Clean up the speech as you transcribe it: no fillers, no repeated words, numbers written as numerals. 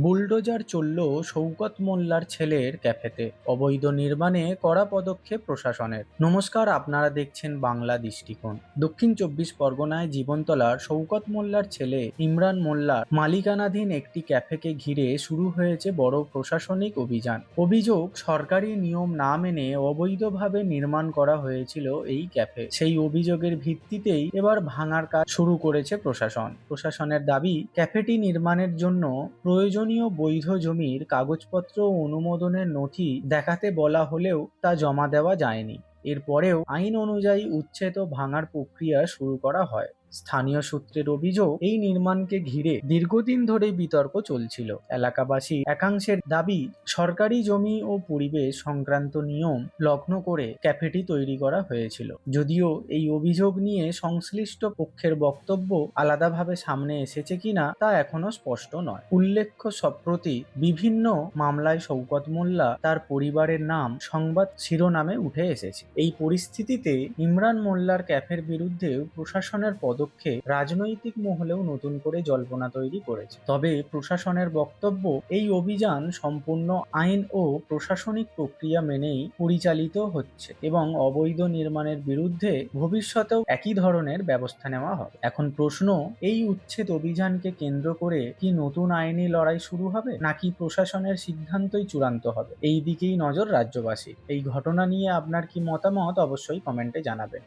Bulldozer চলল শওকত মোল্লার ছেলের ক্যাফেতে, অবৈধ নির্মাণে কড়া পদক্ষেপ প্রশাসনের। নমস্কার, আপনারা দেখছেন বাংলা দৃষ্টিকোণ। দক্ষিণ চব্বিশ পরগনায় জীবনতলার শওকত মোল্লার ছেলে ইমরান মোল্লার মালিকানাধীন একটি ক্যাফেকে ঘিরে শুরু হয়েছে বড় প্রশাসনিক অভিযান। অভিযোগ, সরকারি নিয়ম না মেনে অবৈধভাবে নির্মাণ করা হয়েছিল এই ক্যাফে। সেই অভিযোগের ভিত্তিতেই এবার ভাঙার কাজ শুরু করেছে প্রশাসনের দাবি, ক্যাফেটি নির্মাণের জন্য প্রয়োজনীয় বৈধ জমির কাগজপত্র ও অনুমোদনের নথি দেখাতে বলা হলেও তা জমা দেওয়া যায়নি। এরপরেও আইন অনুযায়ী উচ্ছেদ ও ভাঙার প্রক্রিয়া শুরু করা হয়। স্থানীয় সূত্রের অভিযোগ, এই নির্মাণকে ঘিরে দীর্ঘদিন ধরেই বিতর্ক চলছিল। এলাকাবাসী একাংশের দাবি, সরকারি জমি ও পরিবেশ সংক্রান্ত নিয়ম লঙ্ঘন করে ক্যাফেটি তৈরি করা হয়েছিল। যদিও এই অভিযোগ নিয়ে সংশ্লিষ্ট পক্ষের বক্তব্য আলাদাভাবে সামনে এসেছে কিনা তা এখনো স্পষ্ট নয়। উল্লেখ্য, সম্প্রতি বিভিন্ন মামলায় শওকত মোল্লা তার পরিবারের নাম সংবাদ শিরোনামে উঠে এসেছে। এই পরিস্থিতিতে ইমরান মোল্লার ক্যাফের বিরুদ্ধে প্রশাসনের পদক্ষেপ রাজনৈতিক মহলেও নতুন করে জল্পনা তৈরি করেছে। তবে প্রশাসনের বক্তব্য, এই অভিযান সম্পূর্ণ আইন ও প্রশাসনিক প্রক্রিয়া মেনেই পরিচালিত হচ্ছে এবং অবৈধ নির্মাণের বিরুদ্ধে ভবিষ্যতেও একই ধরনের ব্যবস্থা নেওয়া হবে। এখন প্রশ্ন, এই উচ্ছেদ অভিযানকে কেন্দ্র করে কি নতুন আইনি লড়াই শুরু হবে, নাকি প্রশাসনের সিদ্ধান্তই চূড়ান্ত হবে? এই দিকেই নজর রাজ্যবাসী। এই ঘটনা নিয়ে আপনার কি মতামত অবশ্যই কমেন্টে জানাবেন।